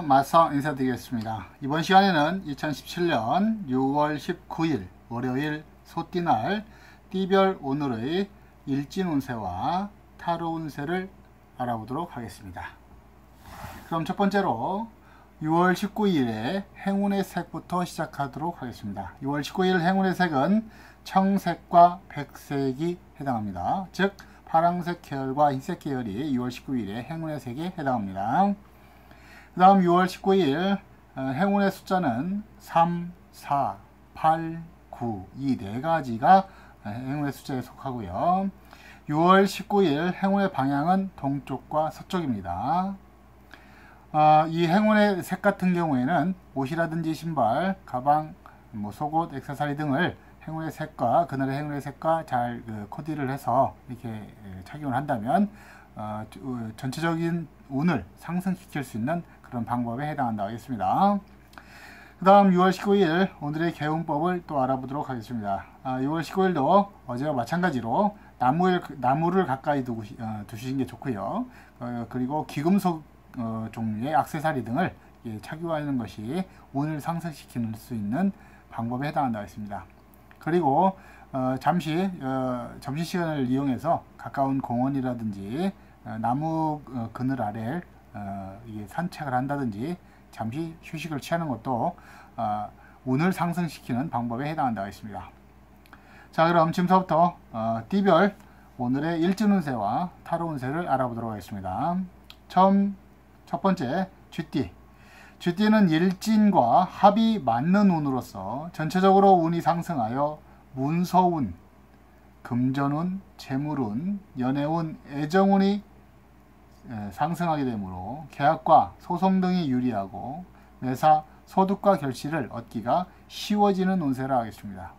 맞서 인사드리겠습니다. 이번 시간에는 2017년 6월 19일 월요일 소띠날 띠별 오늘의 일진 운세와 타로 운세를 알아보도록 하겠습니다. 그럼 첫 번째로 6월 19일에 행운의 색부터 시작하도록 하겠습니다. 6월 19일 행운의 색은 청색과 백색이 해당합니다. 즉 파란색 계열과 흰색 계열이 6월 19일에 행운의 색에 해당합니다. 그 다음 6월 19일 행운의 숫자는 3, 4, 8, 9 이 네 가지가 행운의 숫자에 속하고요. 6월 19일 행운의 방향은 동쪽과 서쪽입니다. 이 행운의 색 같은 경우에는 옷이라든지 신발, 가방, 속옷, 액세서리 등을 행운의 색과 그날의 행운의 색과 잘 코디를 해서 이렇게 착용을 한다면 전체적인 운을 상승시킬 수 있는 그런 방법에 해당한다고 하겠습니다. 그 다음 6월 19일 오늘의 개운법을 또 알아보도록 하겠습니다. 6월 19일도 어제와 마찬가지로 나무를 가까이 두시는 게 좋고요. 그리고 귀금속 종류의 액세서리 등을 착용하는 것이 운을 상승시킬 수 있는 방법에 해당한다고 했습니다. 그리고 잠시 점심시간을 이용해서 가까운 공원이라든지 나무 그늘 아래 산책을 한다든지 잠시 휴식을 취하는 것도 운을 상승시키는 방법에 해당한다고 했습니다. 자, 그럼 지금부터 띠별 오늘의 일진 운세와 타로 운세를 알아보도록 하겠습니다. 첫 번째 쥐띠. 쥐띠는 일진과 합이 맞는 운으로서 전체적으로 운이 상승하여 문서운, 금전운, 재물운, 연애운, 애정운이 상승하게 되므로 계약과 소송 등이 유리하고 매사, 소득과 결실을 얻기가 쉬워지는 운세라 하겠습니다.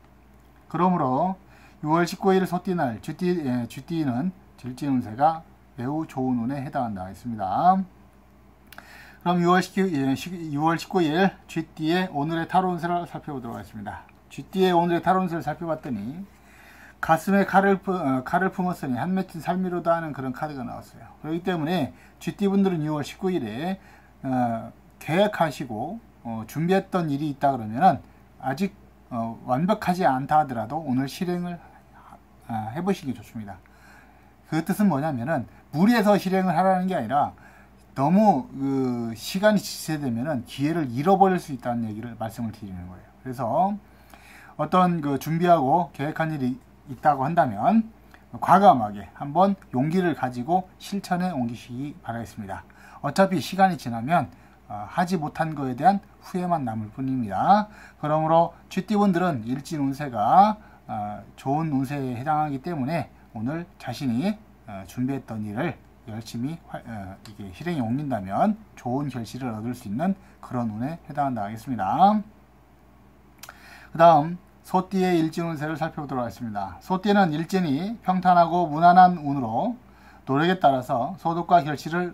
그러므로 6월 19일 소띠날 쥐띠는 질진 운세가 매우 좋은 운에 해당한다 했습니다. 그럼 6월 19일 쥐띠의 오늘의 타로 운세를 살펴보도록 하겠습니다. 쥐띠의 오늘의 타로 운세를 살펴봤더니 가슴에 칼을 품었으니 한 맺힌 삶이로다 하는 그런 카드가 나왔어요. 그렇기 때문에 쥐띠분들은 6월 19일에 계획하시고 준비했던 일이 있다 그러면은 아직 완벽하지 않다 하더라도 오늘 실행을 해보시기 좋습니다. 그 뜻은 뭐냐면은 무리해서 실행을 하라는 게 아니라 너무 시간이 지체되면은 기회를 잃어버릴 수 있다는 얘기를 말씀을 드리는 거예요. 그래서 어떤 준비하고 계획한 일이 있다고 한다면 과감하게 한번 용기를 가지고 실천에 옮기시기 바라겠습니다. 어차피 시간이 지나면 하지 못한 거에 대한 후회만 남을 뿐입니다. 그러므로 쥐띠분들은 일진 운세가 좋은 운세에 해당하기 때문에 오늘 자신이 준비했던 일을 열심히 실행에 옮긴다면 좋은 결실을 얻을 수 있는 그런 운에 해당한다 하겠습니다. 그 다음 소띠의 일진 운세를 살펴보도록 하겠습니다. 소띠는 일진이 평탄하고 무난한 운으로 노력에 따라서 소득과 결실을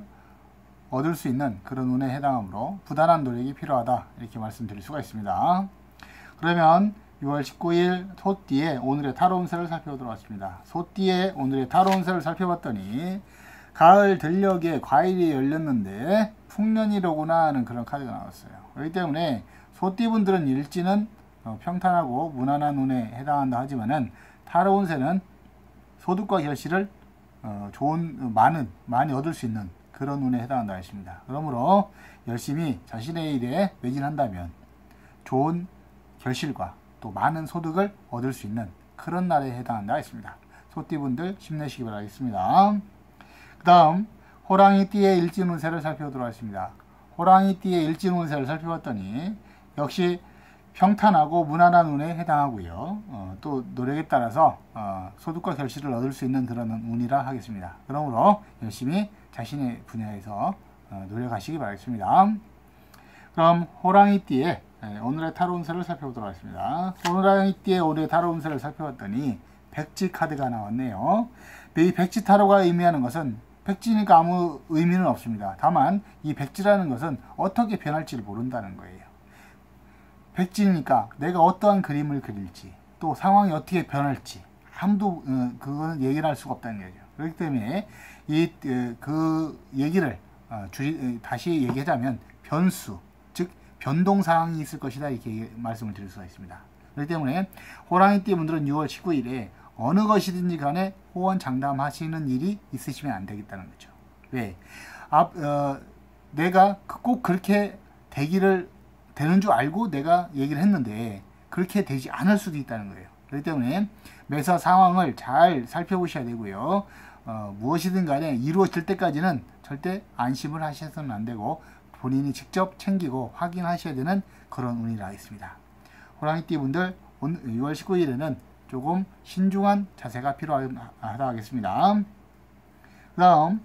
얻을 수 있는 그런 운에 해당하므로 부단한 노력이 필요하다 이렇게 말씀드릴 수가 있습니다. 그러면 6월 19일 소띠의 오늘의 타로 운세를 살펴보도록 하겠습니다. 소띠의 오늘의 타로 운세를 살펴봤더니 가을 들녘에 과일이 열렸는데 풍년이로구나 하는 그런 카드가 나왔어요. 그렇기 때문에 소띠분들은 일진은 평탄하고 무난한 운에 해당한다 하지만은 타로 운세는 소득과 결실을 많이 얻을 수 있는 그런 운에 해당한다 했습니다. 그러므로 열심히 자신의 일에 매진한다면 좋은 결실과 또 많은 소득을 얻을 수 있는 그런 날에 해당한다 했습니다. 소띠분들 힘내시기 바라겠습니다. 그 다음 호랑이띠의 일진 운세를 살펴보도록 하겠습니다. 호랑이띠의 일진 운세를 살펴봤더니 역시 평탄하고 무난한 운에 해당하고요. 또 노력에 따라서 소득과 결실을 얻을 수 있는 그런 운이라 하겠습니다. 그러므로 열심히 자신의 분야에서 노력하시기 바라겠습니다. 그럼 호랑이띠의 오늘의 타로 운세를 살펴보도록 하겠습니다. 호랑이띠의 오늘의 타로 운세를 살펴봤더니 백지 카드가 나왔네요. 이 백지 타로가 의미하는 것은 백지니까 아무 의미는 없습니다. 다만 이 백지라는 것은 어떻게 변할지를 모른다는 거예요. 백지니까 내가 어떠한 그림을 그릴지 또 상황이 어떻게 변할지 아무도 그거는 얘기를 할 수가 없다는 거죠. 그렇기 때문에 그 얘기를 다시 얘기하자면 변수, 즉 변동사항이 있을 것이다, 이렇게 말씀을 드릴 수가 있습니다. 그렇기 때문에 호랑이띠 분들은 6월 19일에 어느 것이든지 간에 호언장담하시는 일이 있으시면 안 되겠다는 거죠. 왜? 내가 꼭 그렇게 되는 줄 알고 내가 얘기를 했는데 그렇게 되지 않을 수도 있다는 거예요. 그렇기 때문에 매사 상황을 잘 살펴보셔야 되고요. 무엇이든 간에 이루어질 때까지는 절대 안심을 하셔서는 안 되고 본인이 직접 챙기고 확인하셔야 되는 그런 운이라 있습니다. 호랑이띠 분들 6월 19일에는 조금 신중한 자세가 필요하다 하겠습니다. 그 다음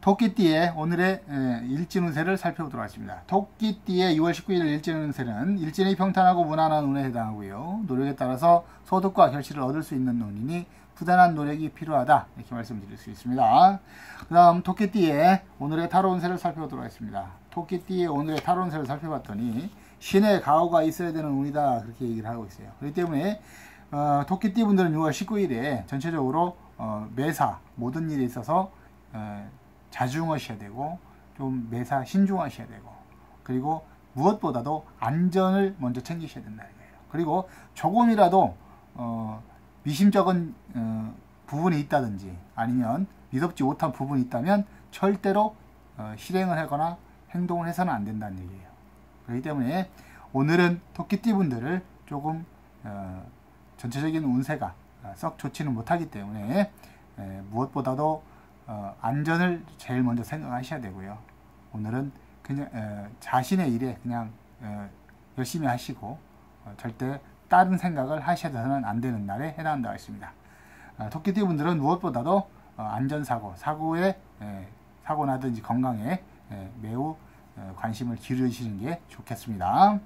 토끼띠의 오늘의 일진 운세를 살펴보도록 하겠습니다. 토끼띠의 6월 19일 일진 운세는 일진이 평탄하고 무난한 운에 해당하고요. 노력에 따라서 소득과 결실을 얻을 수 있는 운이니 부단한 노력이 필요하다, 이렇게 말씀드릴 수 있습니다. 그 다음 토끼띠의 오늘의 타로 운세를 살펴보도록 하겠습니다. 토끼띠의 오늘의 타로 운세를 살펴봤더니 신의 가호가 있어야 되는 운이다, 그렇게 얘기를 하고 있어요. 그렇기 때문에 토끼띠 분들은 6월 19일에 전체적으로 매사 모든 일에 있어서 자중하셔야 되고 좀 매사 신중하셔야 되고, 그리고 무엇보다도 안전을 먼저 챙기셔야 된다는 거예요. 그리고 조금이라도 미심쩍은 부분이 있다든지 아니면 믿업지 못한 부분이 있다면 절대로 실행을 하거나 행동을 해서는 안 된다는 얘기예요. 그렇기 때문에 오늘은 토끼띠 분들을 조금 전체적인 운세가 썩 좋지는 못하기 때문에 무엇보다도 안전을 제일 먼저 생각하셔야 되고요. 오늘은 그냥 자신의 일에 그냥 열심히 하시고 절대 다른 생각을 하셔서는 안 되는 날에 해당한다고 했습니다. 토끼띠 분들은 무엇보다도 안전사고, 사고 나든지 건강에 매우 관심을 기울이시는 게 좋겠습니다.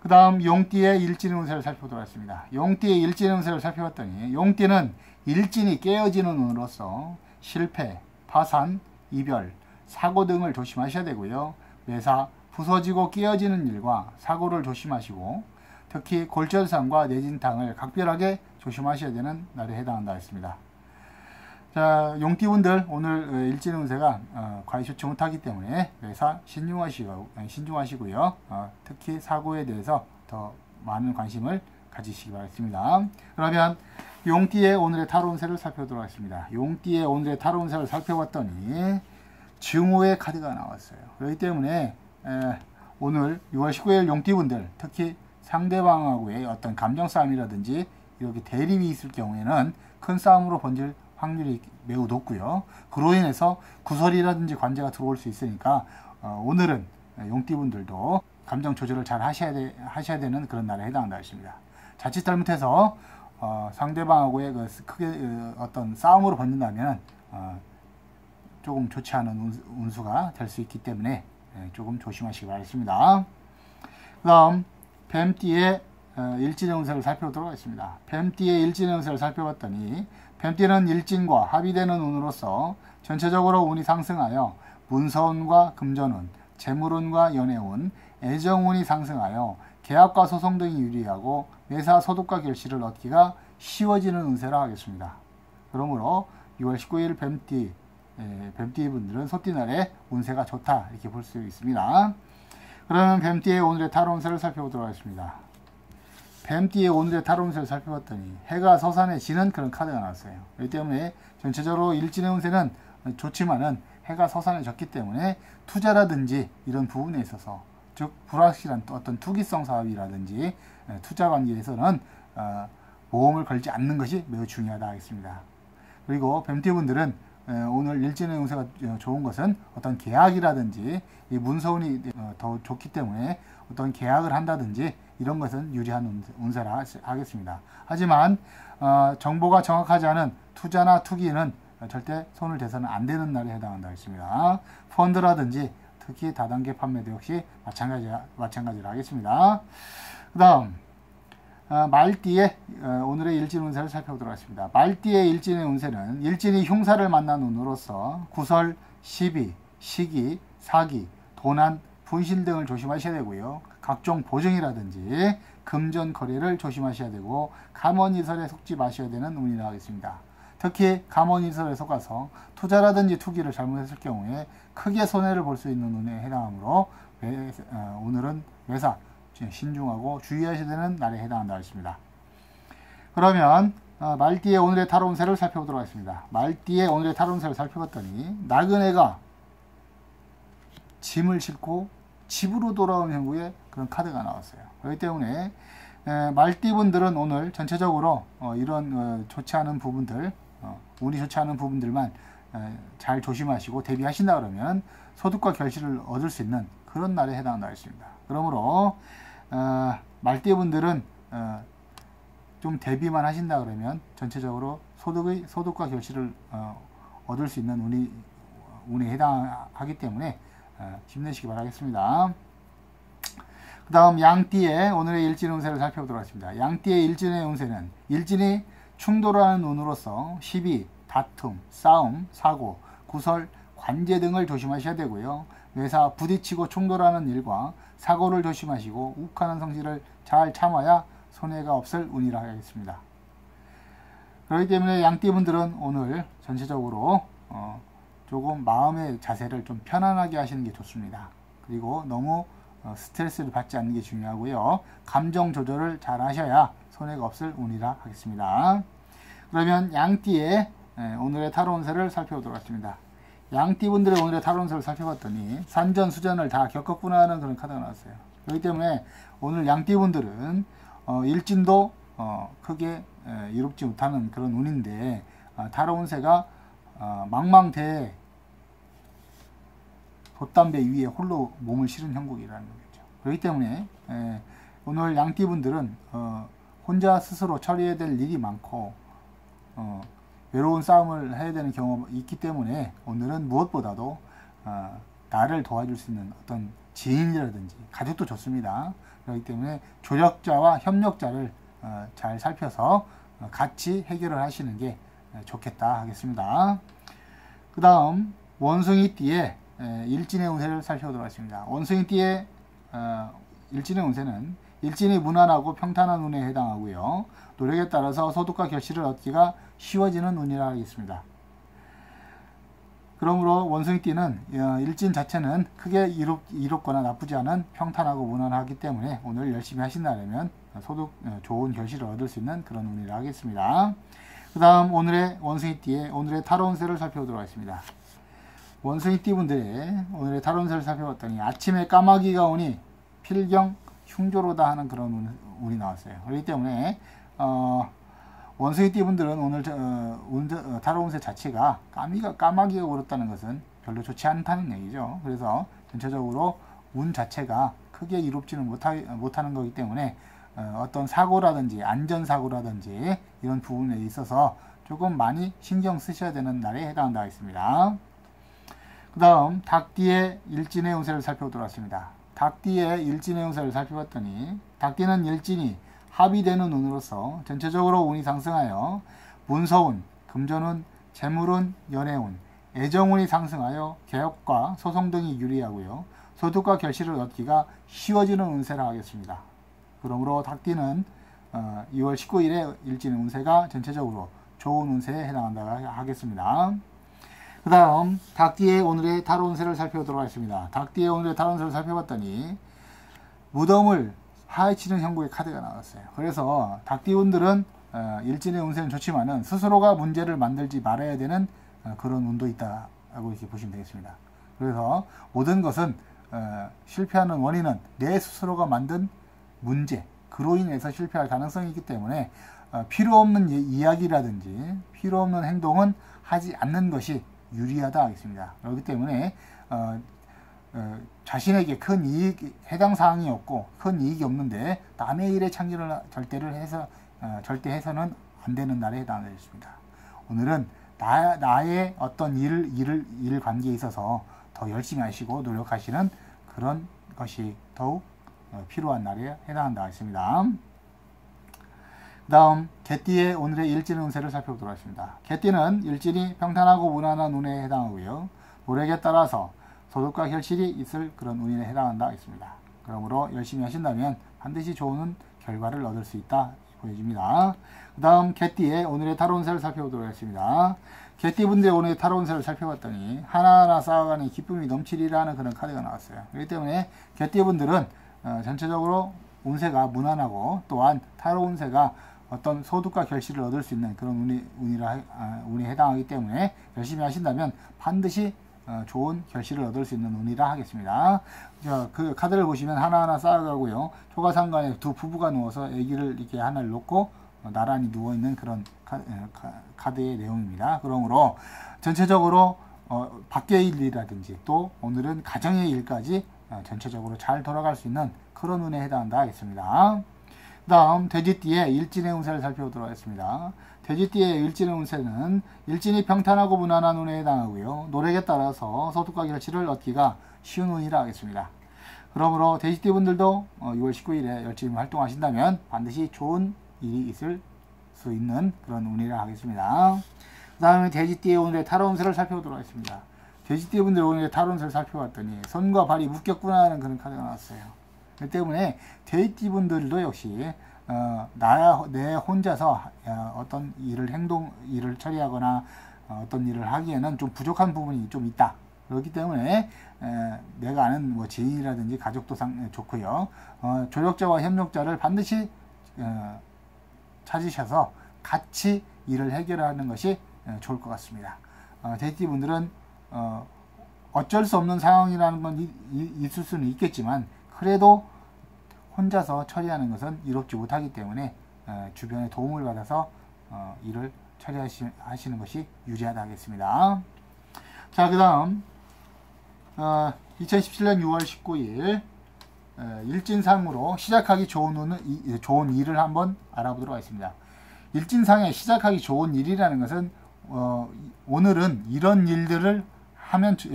그 다음 용띠의 일진 운세를 살펴보도록 하겠습니다. 용띠의 일진 운세를 살펴봤더니 용띠는 일진이 깨어지는 운으로서 실패, 파산, 이별, 사고 등을 조심하셔야 되고요. 매사 부서지고 깨어지는 일과 사고를 조심하시고 특히 골절상과 뇌진탕을 각별하게 조심하셔야 되는 날에 해당한다 했습니다. 자, 용띠분들 오늘 일진 운세가 과히 좋지 못하기 때문에 매사 신중하시고요. 특히 사고에 대해서 더 많은 관심을 가지시기 바랍니다. 그러면 용띠의 오늘의 타로 운세를 살펴보도록 하겠습니다. 용띠의 오늘의 타로 운세를 살펴봤더니 증오의 카드가 나왔어요. 그렇기 때문에 오늘 6월 19일 용띠분들 특히 상대방하고의 어떤 감정 싸움이라든지 이렇게 대립이 있을 경우에는 큰 싸움으로 번질 확률이 매우 높고요. 그로 인해서 구설이라든지 관제가 들어올 수 있으니까 오늘은 용띠분들도 감정 조절을 잘 하셔야 되는 그런 날에 해당한다 했습니다. 자칫 잘못해서 상대방하고의 크게 어떤 싸움으로 번진다면 조금 좋지 않은 운수가 될 수 있기 때문에 조금 조심하시기 바랍니다. 그 다음 뱀띠의 일진의 운세를 살펴보도록 하겠습니다. 뱀띠의 일진의 운세를 살펴봤더니 뱀띠는 일진과 합의되는 운으로서 전체적으로 운이 상승하여 문서운과 금전운, 재물운과 연애운, 애정운이 상승하여 계약과 소송 등이 유리하고 매사 소득과 결실을 얻기가 쉬워지는 운세라 하겠습니다. 그러므로 6월 19일 뱀띠 분들은 소띠날에 운세가 좋다, 이렇게 볼 수 있습니다. 그러면 뱀띠의 오늘의 타로 운세를 살펴보도록 하겠습니다. 뱀띠의 오늘의 타로 운세를 살펴봤더니 해가 서산에 지는 그런 카드가 나왔어요. 그렇기 때문에 전체적으로 일진의 운세는 좋지만은 해가 서산에 졌기 때문에 투자라든지 이런 부분에 있어서 즉 불확실한 어떤 투기성 사업이라든지 투자 관계에서는 보험을 걸지 않는 것이 매우 중요하다 하겠습니다. 그리고 뱀띠분들은 오늘 일진의 운세가 좋은 것은 어떤 계약이라든지 이 문서운이 더 좋기 때문에 어떤 계약을 한다든지 이런 것은 유리한 운세라 하겠습니다. 하지만 정보가 정확하지 않은 투자나 투기는 절대 손을 대서는 안 되는 날에 해당한다 했습니다. 펀드라든지 특히 다단계 판매도 역시 마찬가지로 하겠습니다. 그 다음 말띠의 오늘의 일진 운세를 살펴보도록 하겠습니다. 말띠의 일진의 운세는 일진이 흉사를 만난 운으로서 구설, 시비, 시기, 사기, 도난, 분실 등을 조심하셔야 되고요. 각종 보증이라든지 금전 거래를 조심하셔야 되고 감언이설에 속지 마셔야 되는 운이라 하겠습니다. 특히 감원이설에 속아서 투자라든지 투기를 잘못했을 경우에 크게 손해를 볼 수 있는 운에 해당하므로 오늘은 매사 신중하고 주의하셔야 되는 날에 해당한다 했습니다. 그러면 말띠의 오늘의 타로 운세를 살펴보도록 하겠습니다. 말띠의 오늘의 타로 운세를 살펴봤더니 나그네가 짐을 싣고 집으로 돌아온 형국의 그런 카드가 나왔어요. 그렇기 때문에 말띠분들은 오늘 전체적으로 이런 좋지 않은 부분들, 운이 좋지 않은 부분들만 잘 조심하시고 대비하신다 그러면 소득과 결실을 얻을 수 있는 그런 날에 해당한다 했습니다. 그러므로 말띠분들은 좀 대비만 하신다 그러면 전체적으로 소득과 결실을 얻을 수 있는 운에 해당하기 때문에 힘내시기 바라겠습니다. 그 다음 양띠의 오늘의 일진 운세를 살펴보도록 하겠습니다. 양띠의 일진의 운세는 일진이 충돌하는 운으로서 시비, 다툼, 싸움, 사고, 구설, 관제 등을 조심하셔야 되고요. 매사 부딪히고 충돌하는 일과 사고를 조심하시고 욱하는 성질을 잘 참아야 손해가 없을 운이라 하겠습니다. 그렇기 때문에 양띠분들은 오늘 전체적으로 조금 마음의 자세를 좀 편안하게 하시는 게 좋습니다. 그리고 너무 스트레스를 받지 않는 게 중요하고요. 감정 조절을 잘 하셔야 손해가 없을 운이라 하겠습니다. 그러면 양띠의 오늘의 타로 운세를 살펴보도록 하겠습니다. 양띠분들의 오늘의 타로 운세를 살펴봤더니 산전수전을 다 겪었구나 하는 그런 카드가 나왔어요. 그렇기 때문에 오늘 양띠분들은 일진도 크게 이롭지 못하는 그런 운인데 타로 운세가 망망대해 돛담배 위에 홀로 몸을 실은 형국이라는 거죠. 그렇기 때문에 오늘 양띠분들은 혼자 스스로 처리해야 될 일이 많고 외로운 싸움을 해야 되는 경우가 있기 때문에 오늘은 무엇보다도 나를 도와줄 수 있는 어떤 지인이라든지 가족도 좋습니다. 그렇기 때문에 조력자와 협력자를 잘 살펴서 같이 해결을 하시는 게 좋겠다 하겠습니다. 그 다음 원숭이띠의 일진의 운세를 살펴보도록 하겠습니다. 원숭이띠의 일진의 운세는 일진이 무난하고 평탄한 운에 해당하고요. 노력에 따라서 소득과 결실을 얻기가 쉬워지는 운이라 하겠습니다. 그러므로 원숭이띠는 일진 자체는 크게 이롭거나 나쁘지 않은 평탄하고 무난하기 때문에 오늘 열심히 하신다면 좋은 결실을 얻을 수 있는 그런 운이라 하겠습니다. 그 다음 오늘의 원숭이띠의 오늘의 타로 운세를 살펴보도록 하겠습니다. 원숭이띠 분들의 오늘의 타로 운세를 살펴봤더니 아침에 까마귀가 오니 필경 흉조로다 하는 그런 운이 나왔어요. 그렇기 때문에 원숭이띠 분들은 오늘 타로 운세 자체가 까마귀가 오렸다는 것은 별로 좋지 않다는 얘기죠. 그래서 전체적으로 운 자체가 크게 이롭지는 못하는 거기 때문에 어떤 사고라든지 안전사고라든지 이런 부분에 있어서 조금 많이 신경 쓰셔야 되는 날에 해당한다 하겠습니다. 그 다음 닭띠의 일진의 운세를 살펴보도록 하겠습니다. 닭띠의 일진의 운세를 살펴봤더니 닭띠는 일진이 합의되는 운으로서 전체적으로 운이 상승하여 문서운, 금전운, 재물운, 연애운, 애정운이 상승하여 개업과 소송 등이 유리하고요. 소득과 결실을 얻기가 쉬워지는 운세라 하겠습니다. 그러므로 닭띠는 2월 19일에 일진 운세가 전체적으로 좋은 운세에 해당한다 하겠습니다. 그 다음 닭띠의 오늘의 타로 운세를 살펴보도록 하겠습니다. 닭띠의 오늘의 타로 운세를 살펴봤더니 무덤을 파헤치는 형국의 카드가 나왔어요. 그래서 닭띠분들은 일진의 운세는 좋지만은 스스로가 문제를 만들지 말아야 되는 그런 운도 있다고 이렇게 보시면 되겠습니다. 그래서 모든 것은 실패하는 원인은 내 스스로가 만든 문제, 그로 인해서 실패할 가능성이 있기 때문에 필요 없는 이야기라든지 필요 없는 행동은 하지 않는 것이 유리하다 하겠습니다. 그렇기 때문에 자신에게 큰 이익, 해당 사항이 없고 큰 이익이 없는데 남의 일에 참여를 절대 해서는 안 되는 날에 해당하겠습니다. 오늘은 나의 어떤 일 관계에 있어서 더 열심히 하시고 노력하시는 그런 것이 더욱 필요한 날에 해당한다 했습니다. 그 다음 개띠의 오늘의 일진 운세를 살펴보도록 하겠습니다. 개띠는 일진이 평탄하고 무난한 운에 해당하고요. 노력에 따라서 소득과 결실이 있을 그런 운에 해당한다 했습니다. 그러므로 열심히 하신다면 반드시 좋은 결과를 얻을 수 있다 보여집니다. 그 다음 개띠의 오늘의 타로 운세를 살펴보도록 하겠습니다. 개띠분들의 오늘의 타로 운세를 살펴봤더니 하나하나 쌓아가는 기쁨이 넘치리라는 그런 카드가 나왔어요. 그렇기 때문에 개띠분들은 전체적으로 운세가 무난하고 또한 타로 운세가 어떤 소득과 결실을 얻을 수 있는 그런 운에 해당하기 때문에 열심히 하신다면 반드시 좋은 결실을 얻을 수 있는 운이라 하겠습니다. 그 카드를 보시면 하나하나 쌓아가고요. 초가상간에 두 부부가 누워서 아기를 이렇게 하나를 놓고 나란히 누워있는 그런 카드의 내용입니다. 그러므로 전체적으로 밖의 일이라든지 또 오늘은 가정의 일까지 전체적으로 잘 돌아갈 수 있는 그런 운에 해당한다 하겠습니다. 그 다음 돼지띠의 일진의 운세를 살펴보도록 하겠습니다. 돼지띠의 일진의 운세는 일진이 평탄하고 무난한 운에 해당하고요. 노력에 따라서 소득과 결실을 얻기가 쉬운 운이라 하겠습니다. 그러므로 돼지띠 분들도 6월 19일에 열심히 활동하신다면 반드시 좋은 일이 있을 수 있는 그런 운이라 하겠습니다. 그 다음에 돼지띠의 오늘의 타로 운세를 살펴보도록 하겠습니다. 돼지띠 분들 오늘의 타로 운세를 살펴봤더니 손과 발이 묶였구나 하는 그런 카드가 나왔어요. 그렇기 때문에 돼지띠 분들도 역시 내 혼자서 어떤 일을 처리하거나 어떤 일을 하기에는 좀 부족한 부분이 좀 있다. 그렇기 때문에 내가 아는 뭐 지인이라든지 가족도 좋고요. 조력자와 협력자를 반드시 찾으셔서 같이 일을 해결하는 것이 좋을 것 같습니다. 돼지띠 분들은 어쩔 수 없는 상황이라는 건 있을 수는 있겠지만 그래도 혼자서 처리하는 것은 이롭지 못하기 때문에 주변의 도움을 받아서 일을 처리하시는 것이 유리하다 하겠습니다. 자, 그 다음 2017년 6월 19일 일진상으로 시작하기 좋은 일을 한번 알아보도록 하겠습니다. 일진상에 시작하기 좋은 일이라는 것은 오늘은 이런 일들을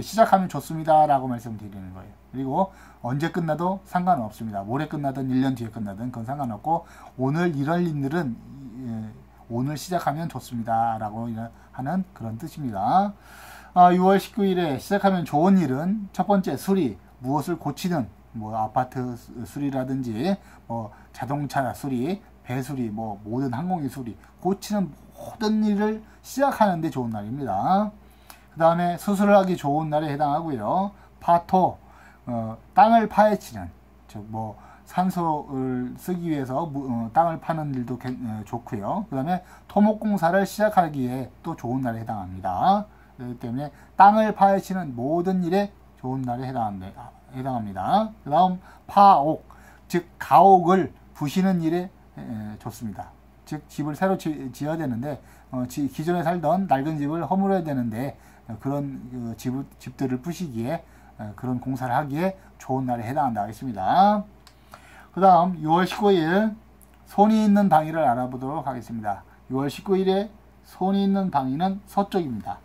시작하면 좋습니다 라고 말씀드리는 거예요. 그리고 언제 끝나도 상관은 없습니다. 모레 끝나든 1년 뒤에 끝나든 그건 상관없고 오늘 이런 일들은 오늘 시작하면 좋습니다 라고 하는 그런 뜻입니다. 6월 19일에 시작하면 좋은 일은 첫 번째 수리, 무엇을 고치는 뭐 아파트 수리라든지 뭐 자동차 수리, 배수리, 뭐 모든 항공기 수리, 고치는 모든 일을 시작하는 데 좋은 날입니다. 그 다음에 수술을 하기 좋은 날에 해당하고요. 파토, 땅을 파헤치는, 즉 뭐 산소를 쓰기 위해서 땅을 파는 일도 좋고요. 그 다음에 토목공사를 시작하기에 또 좋은 날에 해당합니다. 그렇기 때문에 땅을 파헤치는 모든 일에 좋은 날에 해당합니다. 그 다음 파옥, 즉 가옥을 부시는 일에 좋습니다. 즉 집을 새로 지어야 되는데 기존에 살던 낡은 집을 허물어야 되는데 그런 집들을 부시기에 그런 공사를 하기에 좋은 날에 해당한다 하겠습니다. 그 다음 6월 19일 손이 있는 방위를 알아보도록 하겠습니다. 6월 19일에 손이 있는 방위는 서쪽입니다.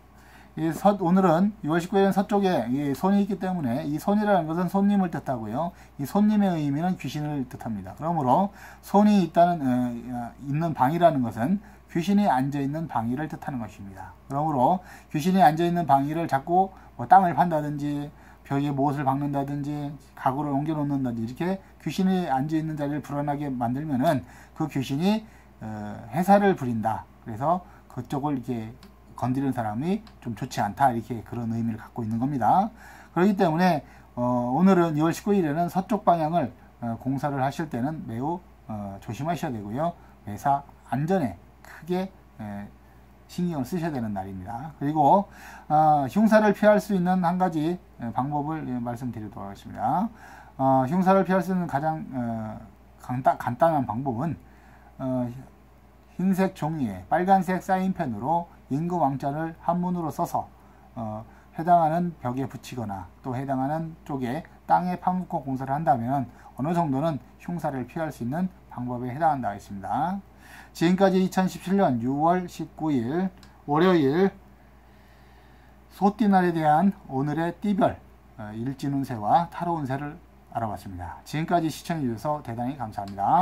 오늘은 6월 19일은 서쪽에 손이 있기 때문에 이 손이라는 것은 손님을 뜻하고요. 이 손님의 의미는 귀신을 뜻합니다. 그러므로 손이 있는 방이라는 것은 귀신이 앉아있는 방위를 뜻하는 것입니다. 그러므로 귀신이 앉아있는 방위를 자꾸 뭐 땅을 판다든지 벽에 못을 박는다든지 가구를 옮겨 놓는다든지 이렇게 귀신이 앉아있는 자리를 불안하게 만들면은 그 귀신이 해사를 부린다. 그래서 그쪽을 이렇게 건드리는 사람이 좀 좋지 않다. 이렇게 그런 의미를 갖고 있는 겁니다. 그렇기 때문에 오늘은 6월 19일에는 서쪽 방향을 공사를 하실 때는 매우 조심하셔야 되고요. 매사 안전에 크게 신경을 쓰셔야 되는 날입니다. 그리고 흉사를 피할 수 있는 한 가지 방법을 말씀드리도록 하겠습니다. 흉사를 피할 수 있는 가장 간단한 방법은 흰색 종이에 빨간색 사인펜으로 임금 왕자를 한문으로 써서 해당하는 벽에 붙이거나 또 해당하는 쪽에 땅에 파묻고 공사를 한다면 어느 정도는 흉사를 피할 수 있는 방법에 해당한다 하겠습니다. 지금까지 2017년 6월 19일 월요일 소띠날에 대한 오늘의 띠별 일진운세와 타로운세를 알아봤습니다. 지금까지 시청해주셔서 대단히 감사합니다.